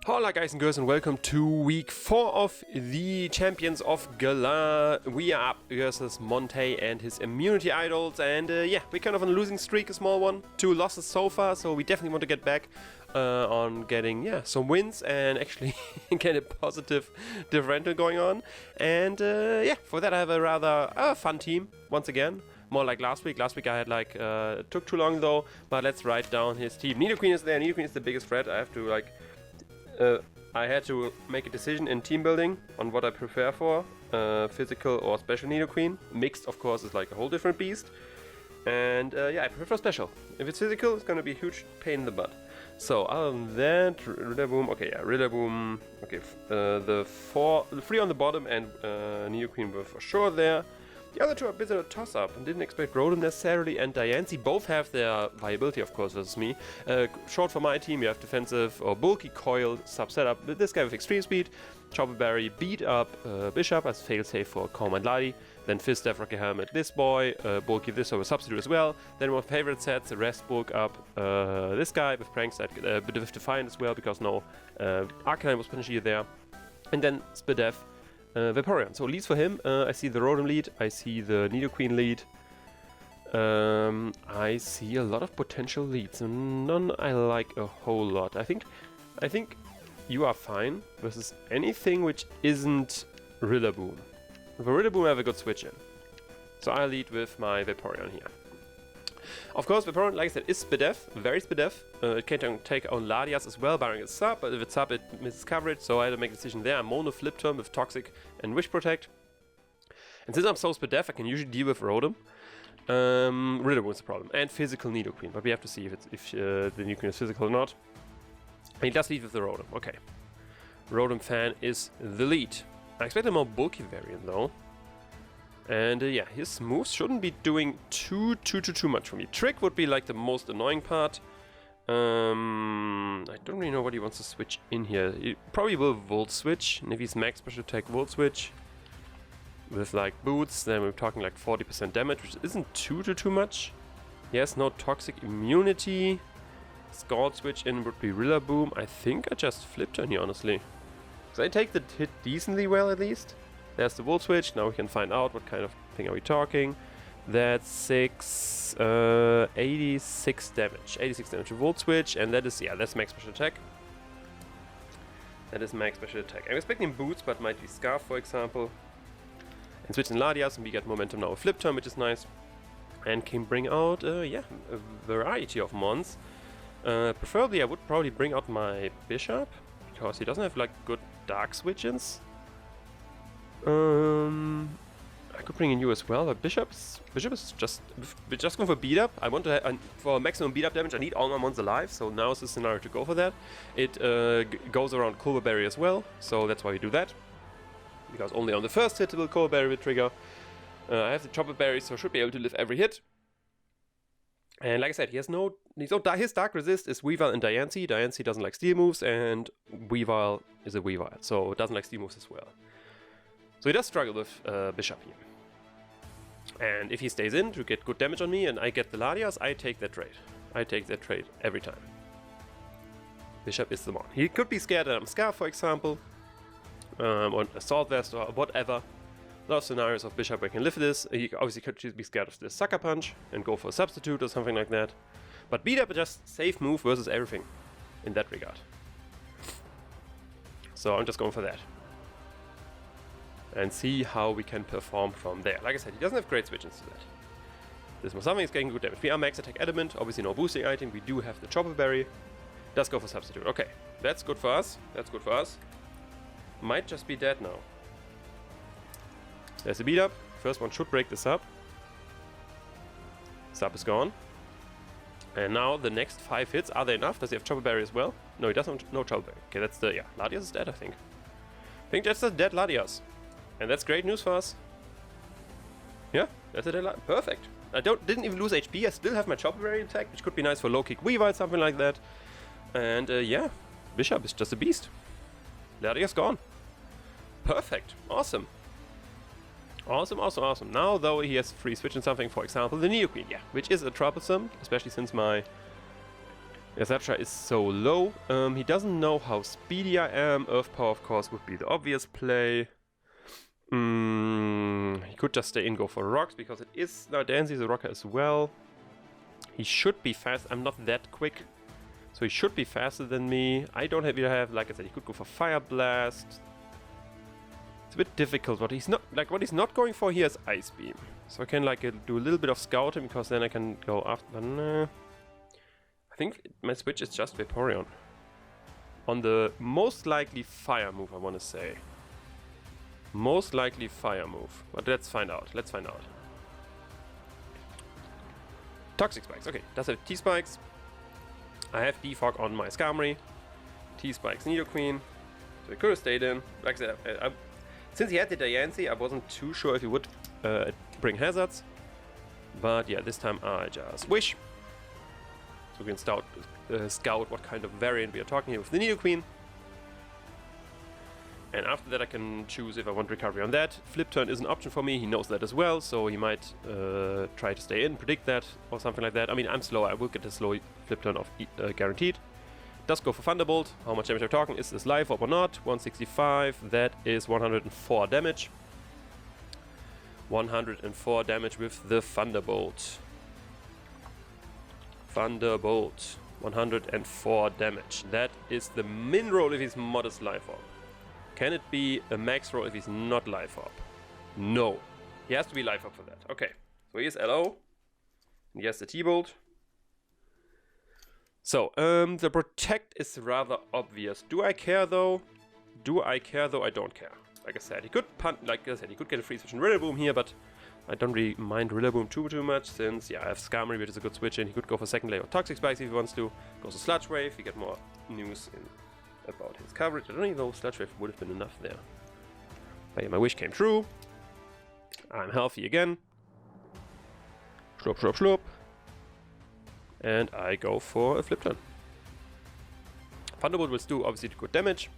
Hola guys and girls, and welcome to week 4 of the Champions of Galar. We are up versus Monte and his immunity idols, and yeah, we're kind of on a losing streak, a small one. 2 losses so far, so we definitely want to get back on getting some wins and actually get a positive differential going on. And yeah, for that I have a rather fun team once again. More like last week. Last week I had like, took too long though, but let's write down his team. Nidoqueen is there. Nidoqueen is the biggest threat. I have to like... I had to make a decision in team building on what I prefer for, physical or special Nidoqueen. Mixed, of course, is like a whole different beast. And yeah, I prefer special. If it's physical, it's gonna be a huge pain in the butt. So other than that, Rillaboom, okay, yeah, Rillaboom, okay, the 3 on the bottom and Nidoqueen were for sure there. The other 2 are a bit of a toss-up and didn't expect Rotom necessarily, and Diancie both have their viability, of course, versus me. Short for my team, you have defensive or bulky coil sub-setup with this guy with extreme speed. Chopper Berry beat up Bishop as failsafe for Calm and Ladi. Then Fizzstaff, Rocky Helmet, this boy, bulky this over substitute as well. Then one favorite sets, the rest bulk up this guy with Prank Set, a bit of Defiant as well, because no Arcanine was potentially there. And then Spadef. Vaporeon. So leads for him. I see the Rotom lead. I see the Nidoqueen lead. I see a lot of potential leads. None I like a whole lot. I think you are fine versus anything which isn't Rillaboom. For Rillaboom I have a good switch in. So I lead with my Vaporeon here. Of course, Vaporeon, like I said, is Spadef, very Spadef. It can take on Ladias as well, barring it's sub, but if it's sub, it misses coverage, so I had to make a decision there. I mono flip turn with Toxic and Wish Protect. And since I'm so Spadef, I can usually deal with Rotom. Rillaboom is the problem, and physical Nidoqueen, but we have to see if the Nidoqueen is physical or not. And he does lead with the Rotom, okay. Rotom fan is the lead. I expect a more bulky variant though. And yeah, his moves shouldn't be doing too much for me. Trick would be like the most annoying part. I don't really know what he wants to switch in here. He probably will Volt Switch, and if he's max special attack Volt Switch with like boots, then we're talking like 40% damage, which isn't too much. He has no toxic immunity. Scald Switch in would be Rillaboom. I think I just flipped on here, honestly. So I take the hit decently well at least. There's the Volt Switch. Now we can find out what kind of thing are we talking. That's 86 damage. 86 damage Volt Switch, and that is, yeah, that's max special attack. That is max special attack. I'm expecting boots, but might be Scarf, for example. And switch in Ladias, and we get momentum now. A flip turn, which is nice. And can bring out, yeah, a variety of mons. Preferably, I would probably bring out my Bishop, because he doesn't have like good dark switch-ins. I could bring in you as well, but Bishop is just going for beat up. I want to have, for maximum beat up damage, I need all my mons alive, so now is the scenario to go for that. It goes around Culver Berry as well, so that's why we do that. Because only on the first hit will Culver Berry will trigger. I have the Chopper Berry, so I should be able to live every hit. And like I said, his Dark Resist is Weavile and Diancie. Diancie doesn't like steel moves, and Weavile is a Weavile, so it doesn't like steel moves as well. So he does struggle with Bishop here. And if he stays in to get good damage on me and I get the Ladias, I take that trade. I take that trade every time. Bishop is the one. He could be scared that I'm Scarf, for example. Or Assault Vest or whatever. A lot of scenarios of Bishop where I can live this. He obviously could be scared of the Sucker Punch and go for a substitute or something like that. But beat up is just safe move versus everything in that regard. So I'm just going for that. And see how we can perform from there. Like I said, he doesn't have great switch-ins to that. This something is getting good damage. We are max attack adamant, obviously no boosting item. We do have the Chopper Berry. Does go for substitute. Okay, that's good for us. That's good for us. Might just be dead now. There's a beat up. First one should break this up. Sub is gone. And now the next 5 hits. Are they enough? Does he have Chopper Berry as well? No, he doesn't. No Chopper Berry. Okay, that's the, yeah. Ladias is dead, I think. I think that's the dead Ladias. And that's great news for us. Yeah, that's a dead. Perfect. I didn't even lose HP. I still have my Chopper Berry attack, which could be nice for low kick Weavile, something like that. And yeah, Bishop is just a beast. Ladia's gone. Perfect. Awesome. Awesome. Now, though, he has free switch in something, for example, the Nidoqueen, yeah, which is a troublesome, especially since my Zaptra is so low. He doesn't know how speedy I am. Earth Power, of course, would be the obvious play. He could just stay in, go for rocks, because it is... Now, Dancy is a rocker as well. He should be fast. I'm not that quick. So he should be faster than me. I don't have, like I said, he could go for Fire Blast. It's a bit difficult. What he's not going for here is Ice Beam. So I can like do a little bit of scouting, because then I can go after... Nah. I think my switch is just Vaporeon. On the most likely fire move, I want to say. Most likely fire move. But let's find out. Let's find out. Toxic Spikes. Okay, does have T-Spikes. I have Defog on my Skarmory. T-Spikes Nidoqueen. So it could have stayed in. Like I said, since he had the Diancie, I wasn't too sure if he would bring hazards. But yeah, this time I just wish. So we can scout what kind of variant we are talking here with the Nidoqueen. And after that I can choose if I want recovery on that. Flip turn is an option for me, he knows that as well, so he might try to stay in, predict that, or something like that. I mean, I'm slow, I will get a slow flip turn off guaranteed. Does go for Thunderbolt. How much damage I'm talking? Is this live or not? 165, that is 104 damage. 104 damage with the Thunderbolt. Thunderbolt. 104 damage. That is the min roll if he's modest life orb. Can it be a max roll if he's not life orb? No. He has to be life orb for that. Okay. So here's LO. And he has the T-Bolt. So, the Protect is rather obvious. Do I care though? Do I care though? I don't care. Like I said, he could punt, like I said, he could get a free switch in Rillaboom here, but I don't really mind Rillaboom too much, since, yeah, I have Skarmory, which is a good switch in. He could go for second layer of Toxic Spikes if he wants to. Goes to Sludge Wave, we get more news about his coverage. I don't even know if Sludge Wave would have been enough there. But yeah, my wish came true. I'm healthy again. Schlop, schlop, schlop. And I go for a flip turn. Thunderbolt will do obviously good damage.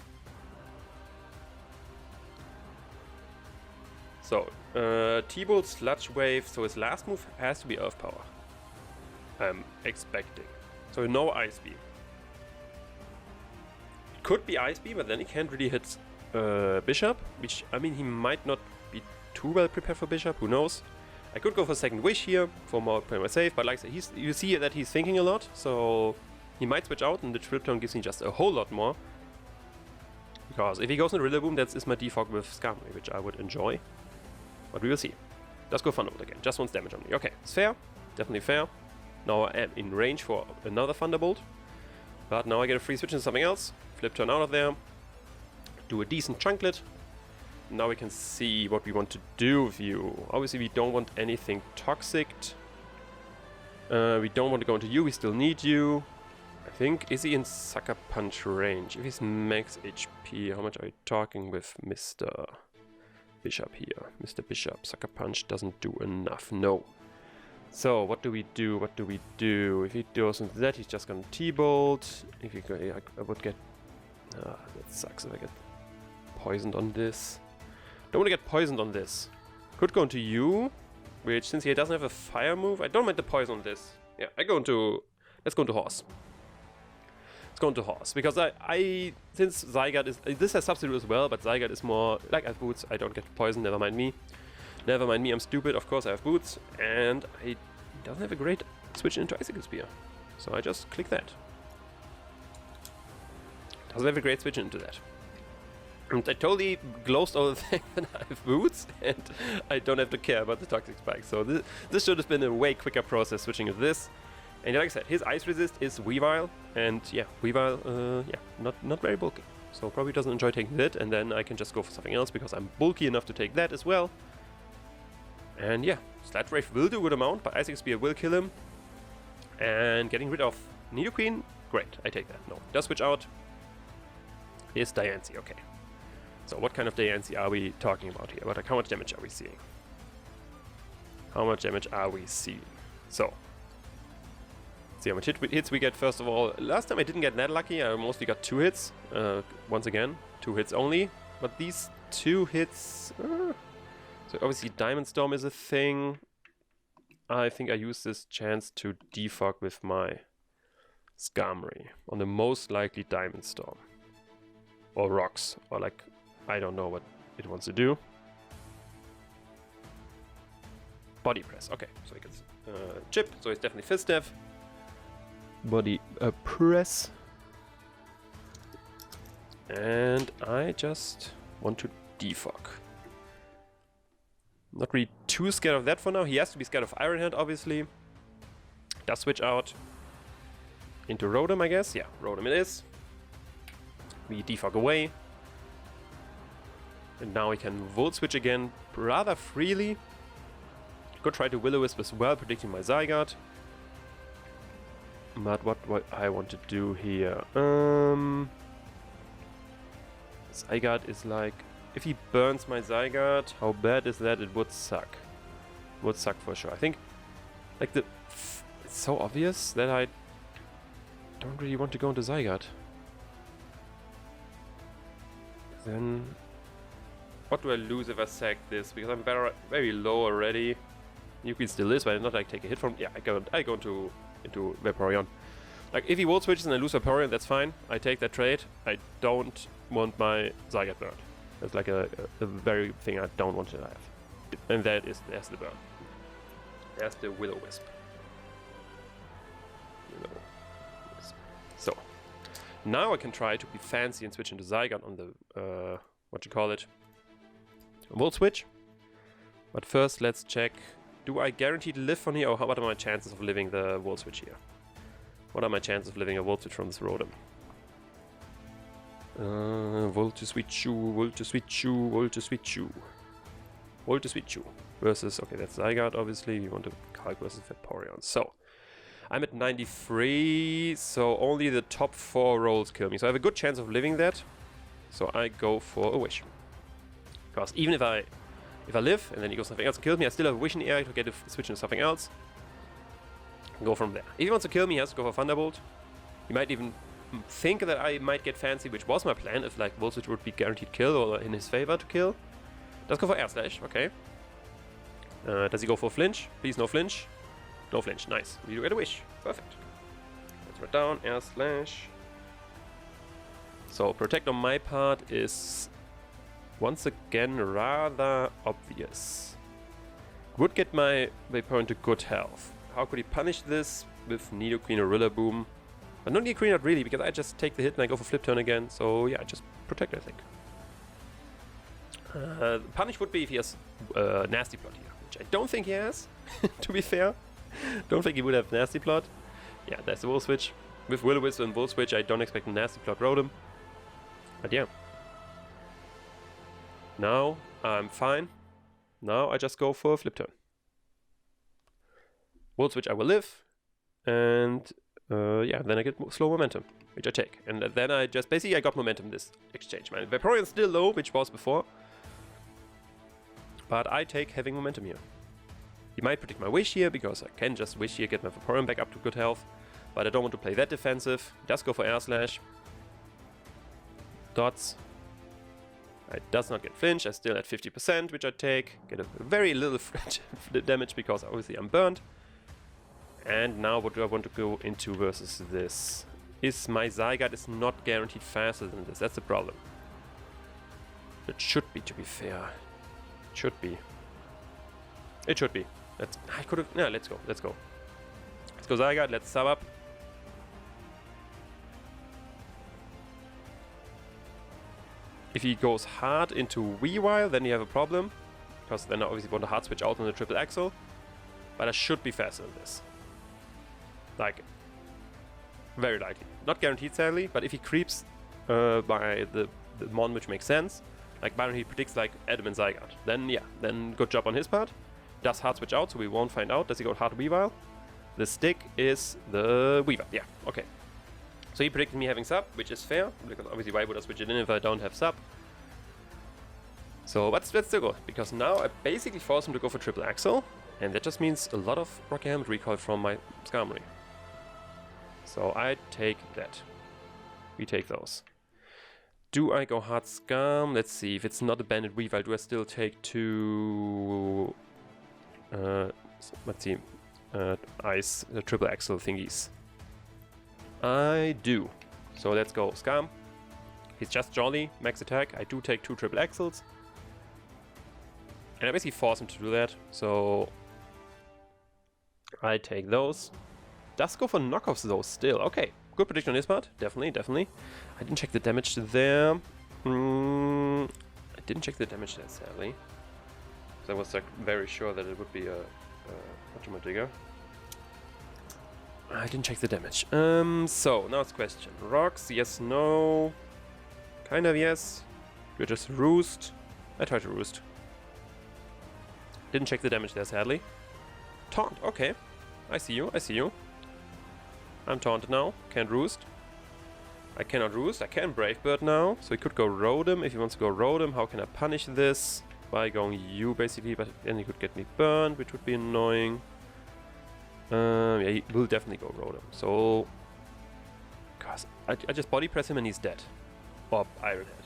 So, T-Bolt, Sludge Wave, so his last move has to be Earth Power. I'm expecting. So no Ice Beam. It could be Ice Beam, but then he can't really hit Bishop, which, I mean, he might not be too well prepared for Bishop, who knows. I could go for Second Wish here, for more play my safe, but like I said, you see that he's thinking a lot, so he might switch out, and the flip turn gives me just a whole lot more. Because if he goes into Rillaboom, that is my defog with Skarmory, which I would enjoy. But we will see. Let's go Thunderbolt again. Just once damage on me. Okay, it's fair. Definitely fair. Now I am in range for another Thunderbolt. But now I get a free switch into something else. Flip turn out of there. Do a decent Chunklet. Now we can see what we want to do with you. Obviously we don't want anything toxic. We don't want to go into you. We still need you. I think, is he in Sucker Punch range? If he's max HP, how much are we talking with Mr. Bishop here? Mr. Bishop, Sucker Punch doesn't do enough, no. So, what do we do? What do we do? If he does that, he's just gonna T-Bolt. If he go, I would get... that sucks if I get poisoned on this. Don't want to get poisoned on this. Could go into you, which, since he doesn't have a fire move, I don't mind the poison on this. Yeah, let's go into Horse. Let's go into Horse, because since Zygarde is, this has Substitute as well, but Zygarde is more, like I have Boots, I don't get poison, never mind me. Never mind me, I'm stupid, of course I have Boots, and he doesn't have a great switch into Icicle Spear. So I just click that. Doesn't have a great switch into that. And I totally glozed over the fact that I have Boots, and I don't have to care about the Toxic Spike. So this should have been a way quicker process switching into this. And like I said, his Ice Resist is Weavile, and yeah, Weavile, yeah, not very bulky. So probably doesn't enjoy taking that, and then I can just go for something else because I'm bulky enough to take that as well. And yeah, Sludge Wave will do a good amount, but Icicle Spear will kill him. And getting rid of Nidoqueen, great, I take that. No, does switch out. Is Diancie, okay. So what kind of Diancie are we talking about here? How much damage are we seeing? How much damage are we seeing? So, see how much hits we get first of all. Last time I didn't get that lucky, I mostly got 2 hits. Once again, 2 hits only. But these 2 hits... so obviously Diamond Storm is a thing. I think I use this chance to defog with my Skarmory on the most likely Diamond Storm. Or Rocks, or like, I don't know what it wants to do. Body Press, okay, so he gets Chip, so it's definitely Fist Death. Body Press. And I just want to defog. Not really too scared of that for now. He has to be scared of Iron Hand, obviously. Does switch out into Rotom, I guess. Yeah, Rotom it is. We defog away. And now we can Volt Switch again rather freely. Could try to Will-O-Wisp as well, predicting my Zygarde. But what I want to do here... Zygarde is like... If he burns my Zygarde, how bad is that? It would suck. Would suck for sure. I think... Like the... It's so obvious that I don't really want to go into Zygarde. Then... What do I lose if I sack this? Because I'm very low already. Nuki still is, but I'm not like take a hit from... Yeah, I go into Vaporeon. Like, if he Volt Switches and I lose Vaporeon, that's fine. I take that trade. I don't want my Zygarde burned. That's like a very thing I don't want to have. And there's the burn. There's the Will-O-Wisp. Will-O-Wisp. So, now I can try to be fancy and switch into Zygarde on the, what you call it? Volt Switch. But first, let's check. Do I guarantee to live from here, or what are my chances of living the Volt Switch here? What are my chances of living a Volt Switch from this Rotom? Volt to Switch you, Volt to Switch you, Volt to Switch you. Volt to Switch you. Versus, okay, that's Zygarde, obviously. We want to calc versus Vaporeon. So, I'm at 93, so only the top 4 rolls kill me. So I have a good chance of living that. So I go for a Wish. Because even if I live and then he goes something else and kills me, I still have a Wish in the air to get a switch into something else. Go from there. If he wants to kill me, he has to go for Thunderbolt. He might even think that I might get fancy, which was my plan, if like Volt Switch would be guaranteed kill or in his favor to kill. Does go for Air Slash, okay. Does he go for Flinch? Please no Flinch. No Flinch, nice. We do get a Wish. Perfect. Let's write down Air Slash. So Protect on my part is once again rather obvious. Would get my Vaporeon to good health. How could he punish this? With Nidoqueen or Rillaboom. But not Nidoqueen, not really, because I just take the hit and I go for Flip Turn again. So yeah, just Protect, I think. Punish would be if he has Nasty Plot here, which I don't think he has, to be fair. Don't think he would have Nasty Plot. Yeah, that's the Volt Switch. With Will-O-Wisp and Volt Switch, I don't expect a Nasty Plot Rotom. But yeah. Now I'm fine. Now I just go for a Flip Turn. Volt Switch I will live, and yeah, then I get slow momentum, which I take. And then I just, basically I got momentum this exchange. My Vaporeon's still low, which was before. But I take having momentum here. He might predict my Wish here, because I can just Wish here, get my Vaporeon back up to good health. But I don't want to play that defensive. Does go for Air Slash. Dots. I does not get Flinch, I still at 50%, which I take. Get a very little damage, because obviously I'm burned. And now what do I want to go into versus this? Is my Zygarde is not guaranteed faster than this, that's the problem. It should be, to be fair. It should be. It should be. I could have, yeah, let's go. Let's go Zygarde, let's sub up. If he goes hard into Weavile, then you have a problem. Because then I obviously want to hard switch out on the triple axle. But I should be faster than this. Like, very likely. Not guaranteed, sadly, but if he creeps by the Mon, which makes sense, like Byron, he predicts like Adam and Zygarde, then yeah, then good job on his part. Does hard switch out, so we won't find out. Does he go hard Weavile? The stick is the Weavile, yeah, okay. So he predicted me having sub, which is fair, because obviously why would I switch it in if I don't have sub? So, but let's still go, because now I basically force him to go for triple axle, and that just means a lot of Rocky Helmet recoil from my Skarmory. So I take that. We take those. Do I go hard Skarm? Let's see, if it's not a Bandit Weavile, do I still take two... let's see, Ice triple axle thingies. I do. So let's go Scam. He's just jolly, max attack. I do take 2 triple axles. And I basically force him to do that. So I take those. Does go for knockoffs though still. Okay, good prediction on his part. Definitely, definitely. I didn't check the damage there. I didn't check the damage there, sadly. So I was like very sure that it would be a digger. I didn't check the damage. So now it's question. Rocks, yes, no. Kind of yes. Do I just roost? I try to roost. Didn't check the damage there, sadly. Taunt, okay. I see you, I see you. I'm taunted now. Can't roost. I cannot roost. I can Brave Bird now. So he could go Rotom. If he wants to go Rotom, how can I punish this? By going you, basically. But then he could get me burned, which would be annoying. Yeah, he will definitely go Rotom. So... Gosh, I just body press him and he's dead. Or Iron Head.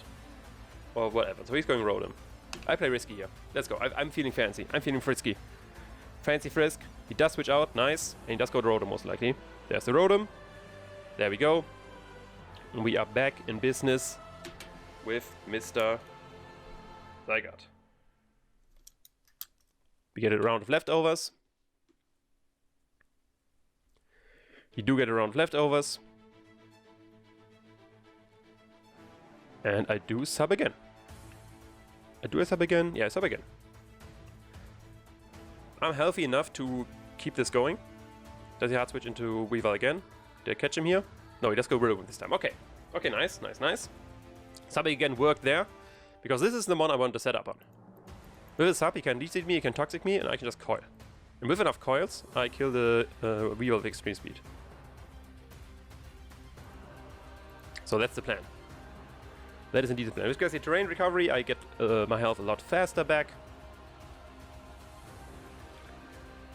Or whatever. So he's going Rotom. I play risky here. Let's go. I'm feeling fancy. I'm feeling frisky. Fancy frisk. He does switch out. Nice. And he does go to Rotom most likely. There's the Rotom. There we go. And we are back in business with Mr. Zygarde. We get a round of leftovers. You do get a round of leftovers. And I do sub again. I sub again? Yeah, I sub again. I'm healthy enough to keep this going. Does he hard switch into Weavile again? Did I catch him here? No, he does go Rillaboom this time. Okay. Okay, nice, nice, nice. Subbing again worked there. Because this is the mon I want to set up on. With a sub, he can Leech Seed me, he can Toxic me, and I can just coil. And with enough coils, I kill the Weavile with extreme speed. So that's the plan. That is indeed the plan. With Grassy Terrain Recovery, I get my health a lot faster back.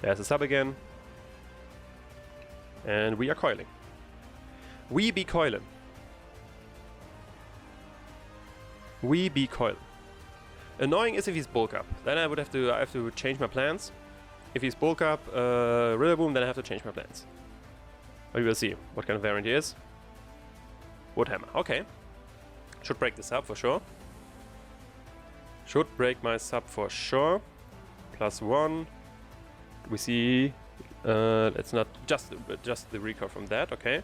There's a sub again. And we are coiling. We be coiling. We be coiling. Annoying is if he's bulk up. Then I have to change my plans. If he's bulk up, Rillaboom, then I have to change my plans. We will see what kind of variant he is. Woodhammer. Okay. Should break this up for sure. Should break my sub for sure. +1. We see. It's not just the recall from that. Okay.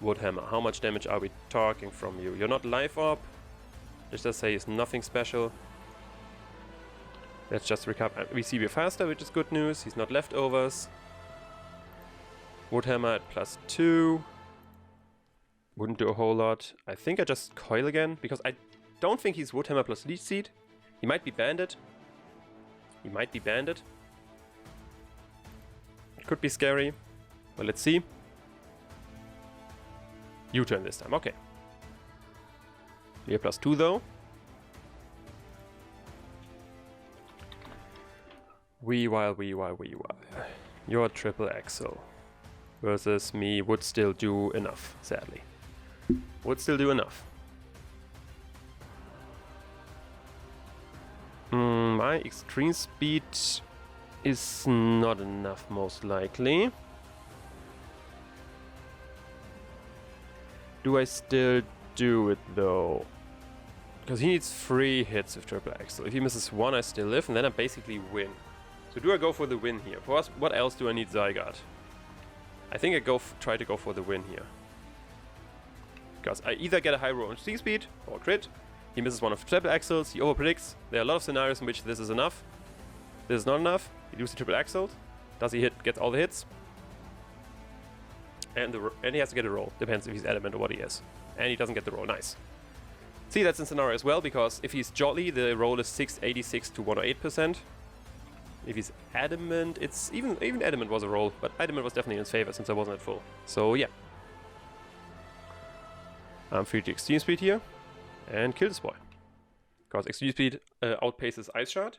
Woodhammer. How much damage are we talking from you? You're not life orb. Let's just say it's nothing special. Let's just recover. We see we're faster, which is good news. He's not leftovers. Woodhammer at +2. Wouldn't do a whole lot. I think I just coil again, because I don't think he's Woodhammer plus Leech Seed. He might be banded. He might be banded. It could be scary. Well, let's see. U-turn this time, okay. We're +2 though. Weavile. Your triple axle versus me would still do enough, sadly. Would still do enough. My extreme speed is not enough, most likely. Do I still do it though? Because he needs 3 hits with triple axle. If he misses 1, I still live, and then I basically win. So do I go for the win here? For us, what else do I need Zygarde? I think I try to go for the win here. Because I either get a high roll on steam speed or crit. He misses 1 of triple axles. He overpredicts. There are a lot of scenarios in which this is enough. This is not enough. He loses the triple axle. Does he hit? Gets all the hits. And he has to get a roll. Depends if he's adamant or what he is. And he doesn't get the roll. Nice. See, that's in scenario as well, because if he's jolly, the roll is 686 to 108%. If he's adamant, it's even adamant was a roll, but adamant was definitely in his favor since I wasn't at full. So yeah. I'm free to extreme speed here and kill this boy. Because extreme speed outpaces Ice Shard.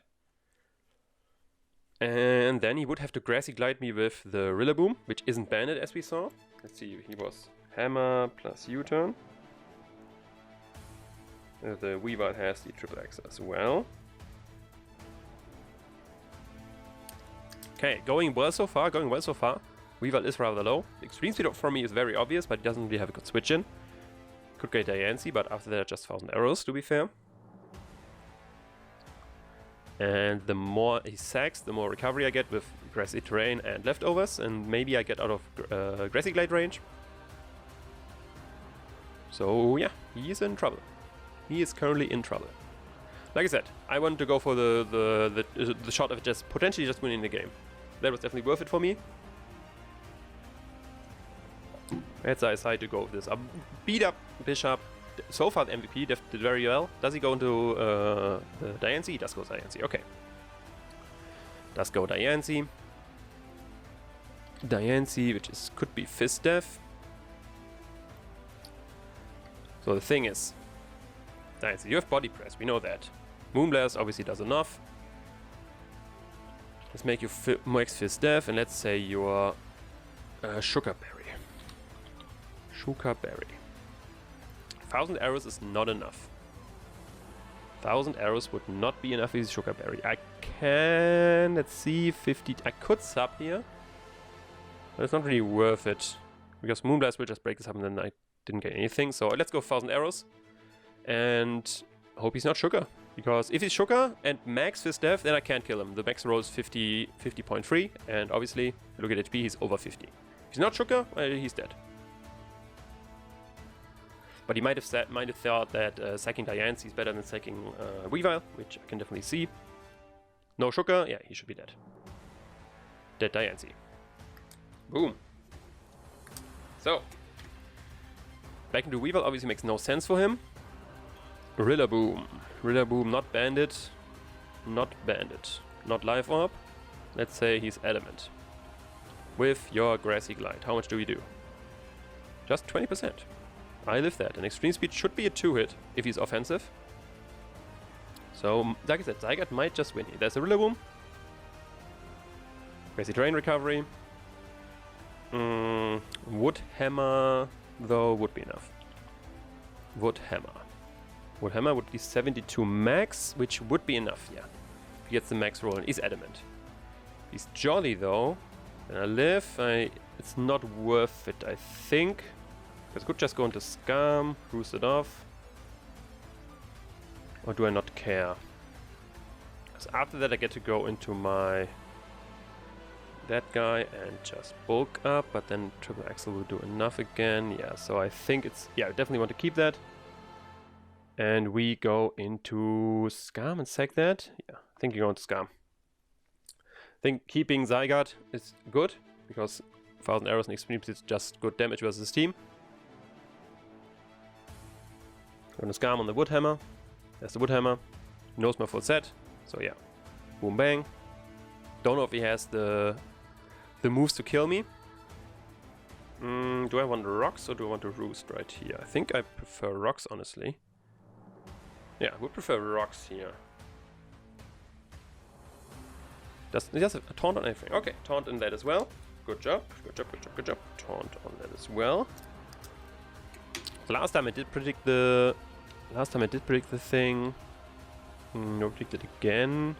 And then he would have to Grassy Glide me with the Rillaboom, which isn't banded as we saw. Let's see, he was Hammer plus U-turn. The Weavile has the triple X as well. Okay, going well so far, Weavile is rather low. The extreme speed for me is very obvious, but he doesn't really have a good switch in. Could get Diancie, but after that just 1000 arrows, to be fair. And the more he sacks, the more recovery I get with grassy terrain and leftovers, and maybe I get out of grassy glade range. So yeah, he is in trouble. He is currently in trouble. Like I said, I wanted to go for the shot of just potentially just winning the game. That was definitely worth it for me. That's I decided to go with this. Beat up Bishop. So far the MVP did very well. Does he go into the Diancie? He does go Diancie. Okay. Does go Diancie. Diancie, which is could be Fist Death. So the thing is, Diancie, you have body press. We know that. Moonblast obviously does enough. Let's make you Max Fist Death, and let's say you're Sugar Berry. Sugar Berry. 1000 arrows is not enough. 1000 arrows would not be enough with Sugar Berry. I can, let's see, 50. I could sub here, but it's not really worth it because Moonblast will just break this up, and then I didn't get anything. So let's go 1000 arrows, and hope he's not Sugar. Because if he's Sugar and max Fist Death, then I can't kill him. The max roll is 50.3, and obviously, look at HP, he's over 50. If he's not Sugar, he's dead. But he might have thought that sacking Diancie is better than sacking Weavile, which I can definitely see. No Sugar, yeah, he should be dead. Dead Diancie. Boom. So, back into Weavile obviously makes no sense for him. Rillaboom. Rillaboom, not Bandit. Not Bandit. Not Life Orb. Let's say he's Element. With your Grassy Glide, how much do we do? Just 20%. I live that. And Extreme Speed should be a 2-hit if he's offensive. So, like I said, Zygarde might just win here. There's a Rillaboom. Grassy Terrain Recovery. Wood Hammer, though, would be enough. Wood Hammer. Wood Hammer would be 72 max, which would be enough, yeah. If he gets the max roll and is Adamant. If he's Jolly, though, then I live. It's not worth it, I think. Because I could just go into Scam, roost it off. Or do I not care? Because after that I get to go into my... that guy and just bulk up, but then Triple Axel will do enough again. Yeah, so I think it's... yeah, I definitely want to keep that. And we go into Scam and sack that. Yeah, I think you go into Scam. I think keeping Zygarde is good, because 1000 arrows and Extreme is just good damage versus team. Going to Scam on the Wood Hammer. There's the Wood Hammer. He knows my full set. So yeah. Boom bang. Don't know if he has the moves to kill me. Do I want rocks or do I want to roost right here? I think I prefer rocks, honestly. Yeah, I would prefer rocks here. He does a taunt on everything. Okay, taunt on that as well. Good job, good job, good job, good job. Taunt on that as well. Last time I did predict the... thing. No, predict it again.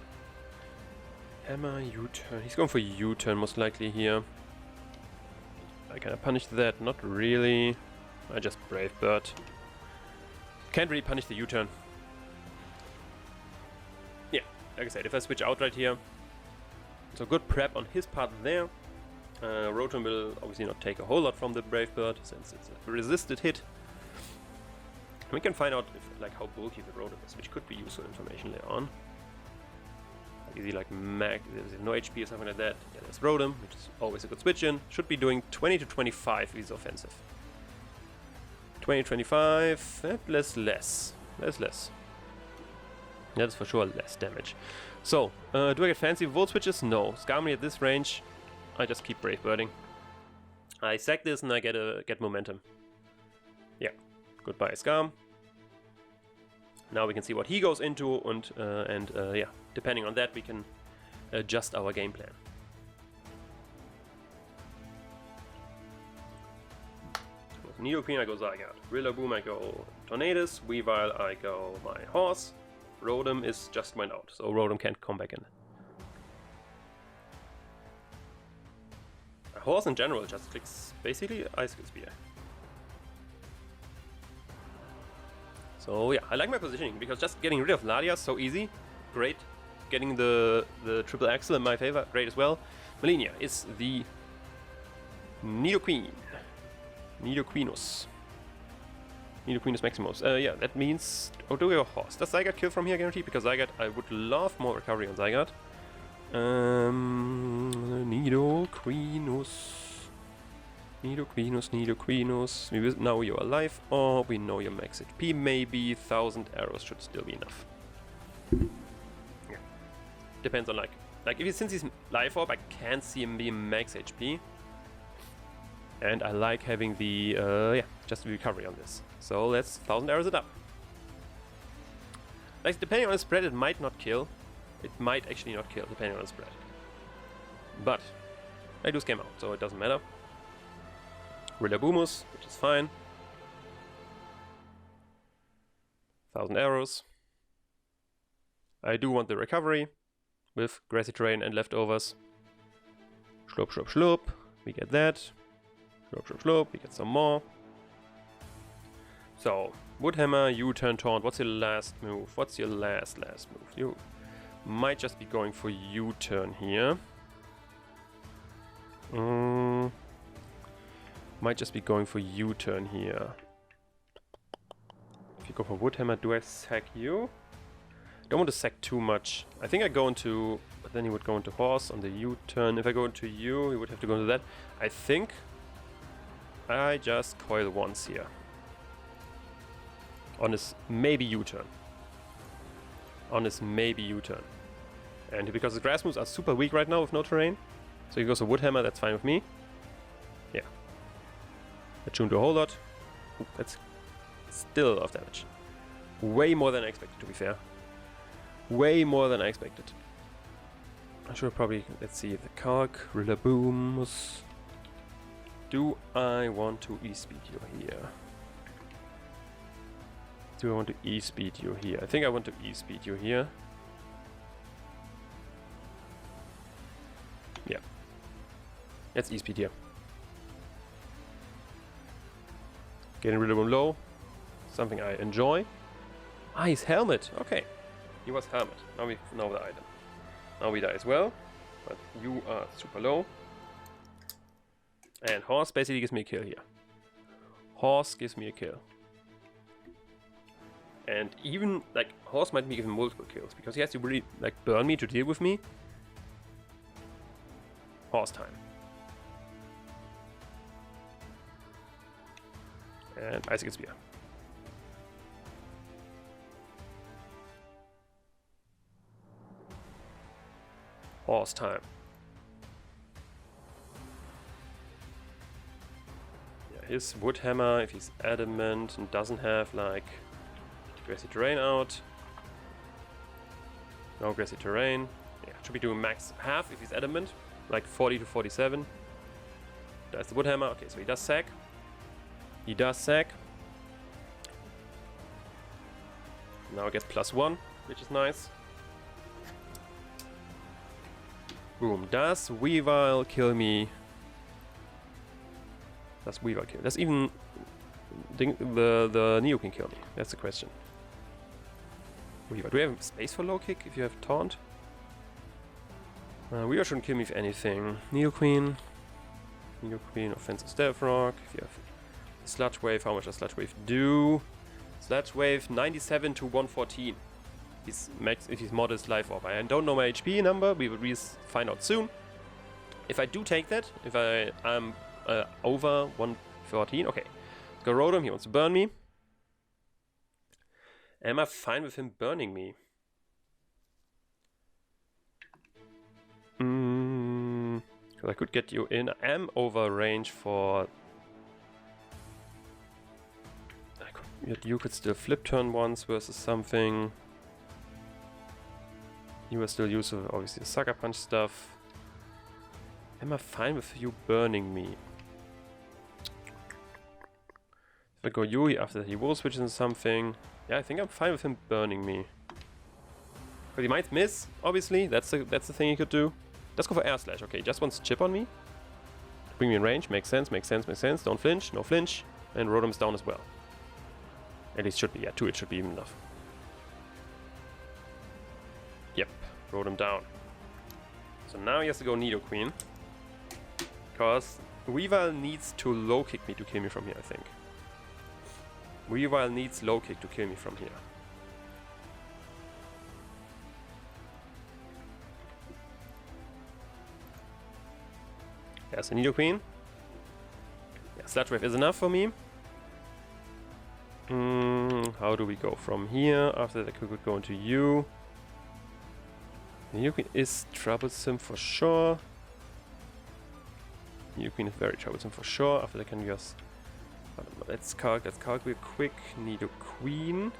Hammer, U-turn. He's going for U-turn most likely here. Can I punish that? Not really. I just Brave Bird. Can't really punish the U-turn. Yeah, like I said, if I switch out right here. So good prep on his part there. Rotom will obviously not take a whole lot from the Brave Bird since it's a resisted hit. And we can find out if, like, how bulky the Rotom is, which could be useful information later on. Is he like mag? There's no HP or something like that. Yeah, there's Rotom, which is always a good switch in. Should be doing 20 to 25 if he's offensive. 20 to 25, less. That's for sure less damage. So, do I get fancy Volt switches? No. Skarmory at this range, I just keep Brave Birding. I sack this and I get momentum. Yeah. Goodbye, Scam. Now we can see what he goes into, and yeah, depending on that, we can adjust our game plan. With Neopene, I go Zygarde. Rillaboom, I go Tornadus. Weavile, I go my horse. Rotom is just went out, so Rotom can't come back in. Horse in general just clicks basically Icicle Spear. So yeah, I like my positioning because just getting rid of Ladia is so easy. Great. Getting the triple axle in my favor, great as well. Malenia is the Nidoqueen. Nidoqueenus. Nidoqueenus Maximus. Yeah, that means... Oh, do we have a horse? Does Zygarde kill from here guaranteed? Because Zygarde, I would love more recovery on Zygarde. Nidoqueenus. Nidoqueenus. We know you're alive, or we know your max HP. Maybe 1000 arrows should still be enough. Yeah. Depends on since he's Life Orb, I can't see him being max HP. And I like having the just the recovery on this. So let's 1000 arrows it up. Like depending on the spread, it might not kill. It might actually not kill, depending on the spread. But I do scam out, so it doesn't matter. Rillaboomous, which is fine. 1000 arrows. I do want the recovery with grassy terrain and leftovers. Schlup, schlup, schlup. We get that. Schlup, schlup, schlup. We get some more. So, Woodhammer, U-turn taunt. What's your last move? What's your last move? You might just be going for U-turn here. Might just be going for U-turn here. If you go for Woodhammer, do I sack you? Don't want to sack too much. I think I go into... But then he would go into Horse on the U-turn. If I go into you, he would have to go into that. I think I just coil once here. On his maybe U-turn. On his maybe U-turn. And because the grass moves are super weak right now with no terrain. So he goes for Woodhammer, that's fine with me. Yeah. Attune to a whole lot. Ooh, that's still a lot of damage. Way more than I expected, to be fair. Way more than I expected. I should probably, let's see, the COG, Rillaboomous. Do I want to E-speed you here? Do I want to E-speed you here? I think I want to E-speed you here. Yeah. Let's E-speed here. Getting rid of him low. Something I enjoy. Ah, he's Helmet. Okay. He was Helmet. Now we know the item. Now we die as well. But you are super low. And Horse basically gives me a kill here. Horse gives me a kill. And even, like, Horse might give him multiple kills. Because he has to really, like, burn me to deal with me. Horse time. And Icicle Spear. Horse time. Yeah, his Woodhammer, if he's adamant and doesn't have like grassy terrain out. No grassy terrain. Yeah, should be doing max half if he's adamant, like 40 to 47. That's the Woodhammer. Okay, so he does sack. He does sack. Now I get +1, which is nice. Boom. Does Weavile kill me? Does Weavile kill me? Does even the Nidoqueen kill me? That's the question. Weavile. Do we have space for low kick if you have taunt? Weavile shouldn't kill me if anything. Nidoqueen. Nidoqueen, offensive Stealth Rock. If you have Sludge Wave, how much does Sludge Wave do? Sludge Wave 97 to 114. He's max if he's modest Life Orb. I don't know my HP number, we will find out soon. If I do take that, if I'm over 114, okay. Let's go Rotom, he wants to burn me. Am I fine with him burning me? Because I could get you in. I am over range for... You could still flip turn once versus something. You will still use obviously the Sucker Punch stuff. Am I fine with you burning me? If I go Yui after that, he will switch into something. Yeah, I think I'm fine with him burning me. But he might miss, obviously. That's the thing he could do. Let's go for Air Slash. Okay, just wants chip on me. Bring me in range. Makes sense, makes sense, makes sense. Don't flinch. No flinch. And Rotom's down as well. At least should be. Yeah, 2 it should be even enough. Yep. Rotom down. So now he has to go Nidoqueen. Because Weavile needs to low kick me to kill me from here, I think. Weavile needs low kick to kill me from here. There's a Nidoqueen. Yeah, Sludge Wave is enough for me. How do we go from here? After that, I could go into you. Nidoqueen is troublesome for sure. Nidoqueen is very troublesome for sure. After that, I can just... I don't know, let's calc real quick. Nidoqueen.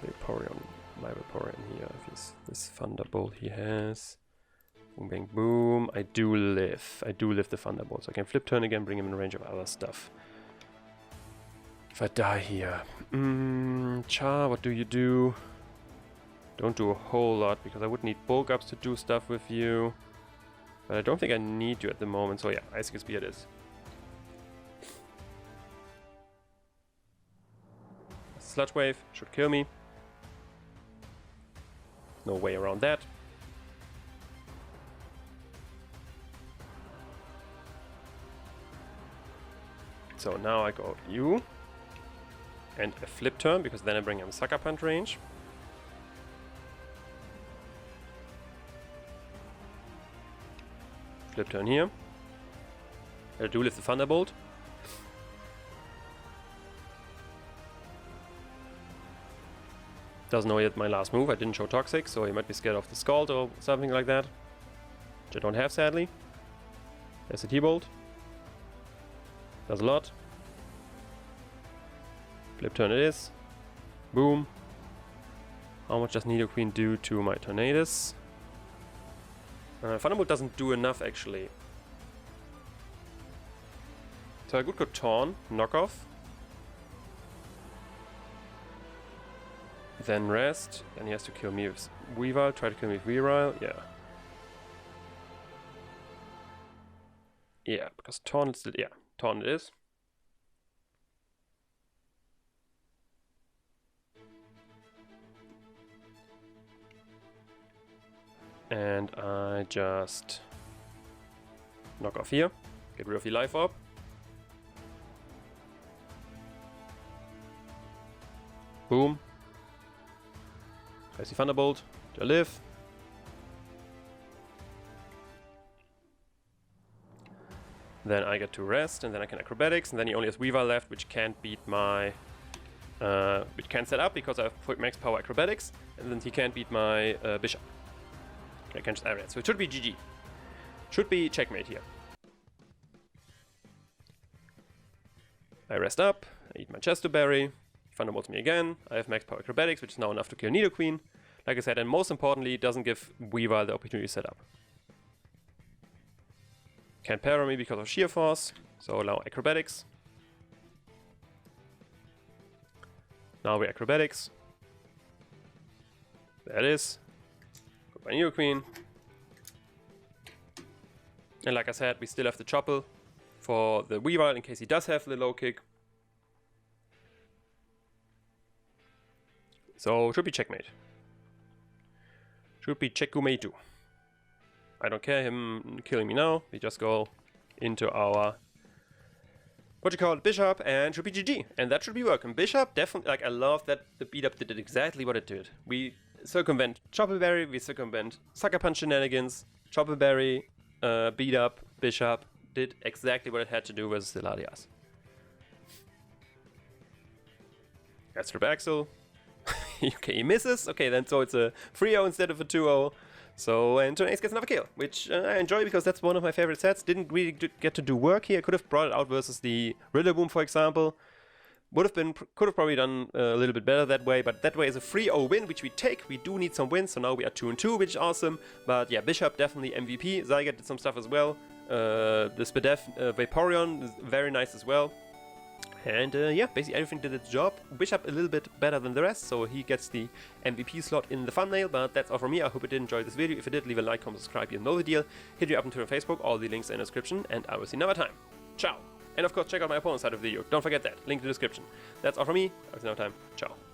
Vaporeon. My Vaporeon here. This Thunderbolt he has. Boom, bang, boom. I do live the Thunderbolt. So I can flip turn again, bring him in range of other stuff. If I die here. Char, what do you do? Don't do a whole lot, because I would need bulk ups to do stuff with you. But I don't think I need you at the moment, so yeah, Ice Spear it is. Sludge Wave should kill me. No way around that. So now I go you. And a flip turn, because then I bring him Sucker Punch range. Flip turn here. I do lift the Thunderbolt. Doesn't know yet my last move. I didn't show Toxic, so he might be scared of the Scald or something like that. Which I don't have, sadly. There's a T-Bolt. Does a lot. Flip turn it is. Boom. How much does Nidoqueen do to my Tornadus? Thunderbolt doesn't do enough, actually. So I could go Taunt, knock off. Then rest. Then he has to kill me with Weavile. Try to kill me with Weavile. Yeah. Yeah, because Taunt is still... Yeah, Taunt it is. And I just knock off here, get rid of the Life Orb. Boom. There's the Thunderbolt to live. Then I get to rest, and then I can Acrobatics, and then he only has Weavile left, which can't beat my... which can't set up because I have max power Acrobatics, and then he can't beat my Bishop. I can just area it. So it should be GG. Should be checkmate here. I rest up, I eat my Chesto Berry, Thunderbolts me again, I have max power Acrobatics, which is now enough to kill Nidoqueen. Like I said, and most importantly, it doesn't give Weavile the opportunity to set up. Can't parry me because of Sheer Force, so now Acrobatics. Now we Acrobatics. There it is. By Nidoqueen. And like I said, we still have the Choppel for the Weavile in case he does have the low kick. So should be checkmate. Should be checkmate too. I don't care him killing me now. We just go into our Bishop, and should be GG. And that should be working. Bishop definitely, like, I love that the beat up did exactly what it did. We circumvent Choppleberry, we circumvent Sucker Punch shenanigans, Choppleberry, beat up, Bishop, did exactly what it had to do versus the Latias. That's Trip Axel. Okay, he misses. Okay, then so it's a 3-0 instead of a 2-0. So, and Tornadus gets another kill, which I enjoy because that's one of my favorite sets. Didn't really get to do work here. Could have brought it out versus the Rillaboom, for example. Could have probably done a little bit better that way, but that way is a 3-0 win, which we take. We do need some wins, so now we are 2-2, which is awesome. But yeah, Bishop definitely MVP. Zygarde did some stuff as well. The Spadef Vaporeon is very nice as well. And yeah, basically everything did its job. Bishop a little bit better than the rest, so he gets the MVP slot in the thumbnail, but that's all from me. I hope you did enjoy this video. If you did, leave a like, comment, subscribe, you know the deal. Hit me up on Twitter and Facebook, all the links in the description, and I will see you another time. Ciao! And of course, check out my opponent's side of the video. Don't forget that. Link in the description. That's all from me. I'll see you another time. Ciao.